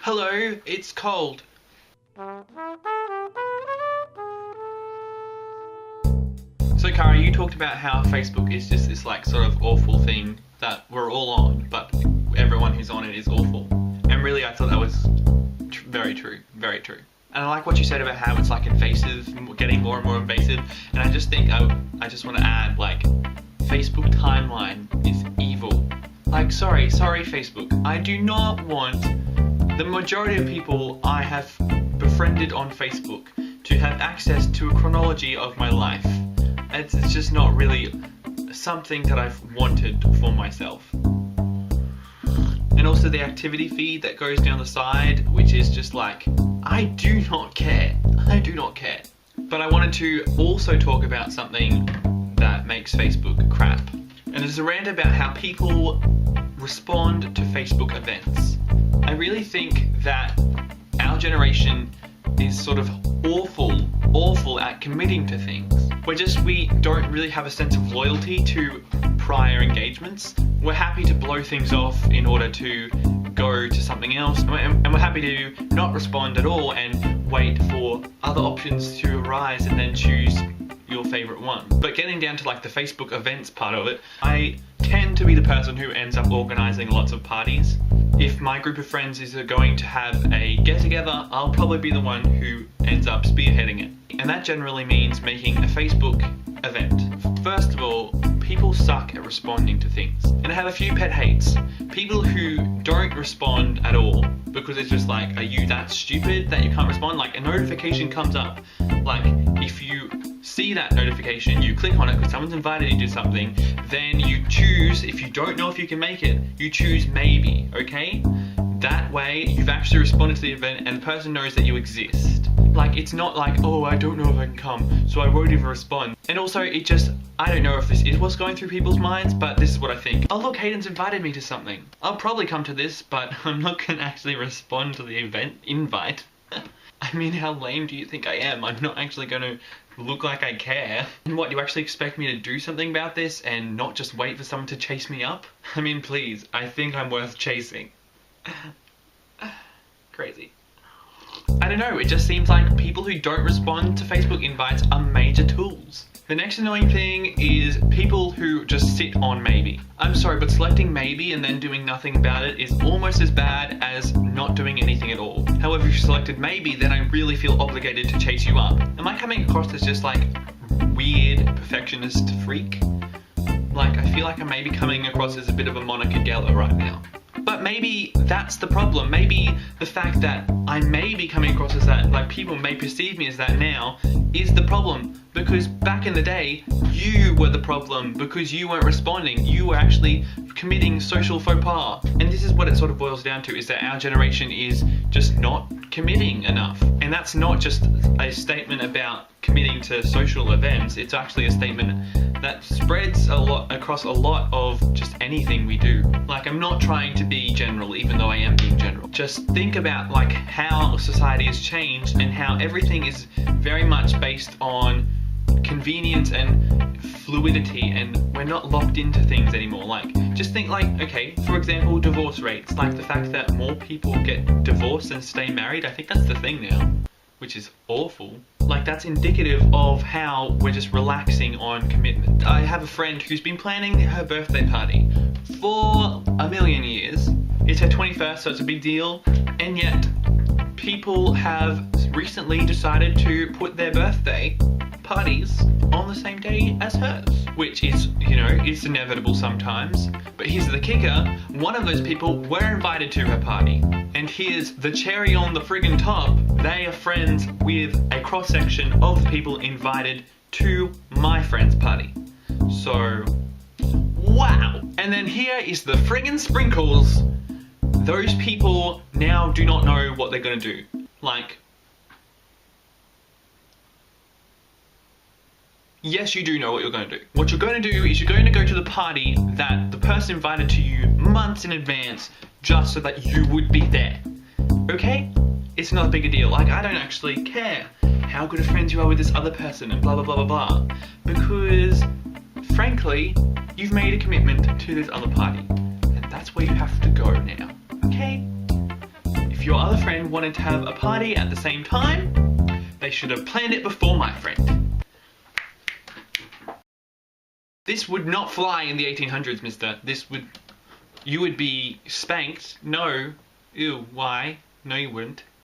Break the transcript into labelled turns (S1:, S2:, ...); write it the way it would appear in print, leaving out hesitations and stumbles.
S1: Hello, it's cold. So Cara, you talked about how Facebook is just this like sort of awful thing that we're all on, but everyone who's on it is awful. And really I thought that was very true, very true. And I like what you said about how it's like invasive, getting more and more invasive. And I just think I just want to add, like, Facebook timeline is evil. Like, sorry Facebook. I do not want the majority of people I have befriended on Facebook to have access to a chronology of my life. It's just not really something that I've wanted for myself. And also the activity feed that goes down the side, which is just like, I do not care. I do not care. But I wanted to also talk about something that makes Facebook crap. And it's a rant about how people respond to Facebook events. I really think that our generation is sort of awful at committing to things. We don't really have a sense of loyalty to prior engagements. We're happy to blow things off in order to go to something else, and we're happy to not respond at all and wait for other options to arise and then choose your favorite one. But getting down to like the Facebook events part of it, I tend to be the person who ends up organizing lots of parties. If my group of friends is going to have a get-together, I'll probably be the one who ends up spearheading it. And that generally means making a Facebook event. First of all, people suck at responding to things. And I have a few pet hates. People who don't respond at all because it's just like, are you that stupid that you can't respond? Like a notification comes up. Like if you see that notification, you click on it because someone's invited you to something, then you choose, if you don't know if you can make it, you choose maybe, okay? That way you've actually responded to the event and the person knows that you exist. Like, it's not like, oh, I don't know if I can come, so I won't even respond. And also, I don't know if this is what's going through people's minds, but this is what I think. Oh look, Hayden's invited me to something. I'll probably come to this, but I'm not gonna actually respond to the event invite. I mean, how lame do you think I am? I'm not actually gonna look like I care. And what, you actually expect me to do something about this and not just wait for someone to chase me up? I mean, please, I think I'm worth chasing. Crazy. I don't know, it just seems like people who don't respond to Facebook invites are major tools. The next annoying thing is people who just sit on maybe. I'm sorry, but selecting maybe and then doing nothing about it is almost as bad as not doing anything at all. However, if you selected maybe, then I really feel obligated to chase you up. Am I coming across as just like weird perfectionist freak? Like, I feel like I may be coming across as a bit of a Monica Geller right now. But maybe that's the problem. Maybe the fact that I may be coming across as that, like people may perceive me as that now, is the problem. Because back in the day, you were the problem because you weren't responding. You were actually committing social faux pas. And this is what it sort of boils down to, is that our generation is just not committing enough. And that's not just a statement about committing to social events, it's actually a statement that spreads a lot across a lot of just anything we do. Like, I'm not trying to be general, even though I am being general. Just think about like how society has changed and how everything is very much based on convenience and fluidity, and we're not locked into things anymore. Like, just think like, okay, for example, divorce rates. Like the fact that more people get divorced than stay married, I think that's the thing now, which is awful. Like, that's indicative of how we're just relaxing on commitment. I have a friend who's been planning her birthday party for a million years. It's her 21st, so it's a big deal. And yet, people have recently decided to put their birthday parties on the same day as hers. Which is, you know, it's inevitable sometimes. But here's the kicker, one of those people were invited to her party. And here's the cherry on the friggin' top, they are friends with a cross-section of the people invited to my friend's party. So, wow! And then here is the friggin' sprinkles. Those people now do not know what they're gonna do. Like, yes, you do know what you're going to do. What you're going to do is you're going to go to the party that the person invited to you months in advance just so that you would be there. Okay? It's not a big a deal. Like, I don't actually care how good of friends you are with this other person and blah blah blah blah blah. Because, frankly, you've made a commitment to this other party. And that's where you have to go now. Okay? If If your other friend wanted to have a party at the same time, they should have planned it before, my friend. This would not fly in the 1800s, mister. You would be spanked. No. Ew, why? No, you wouldn't.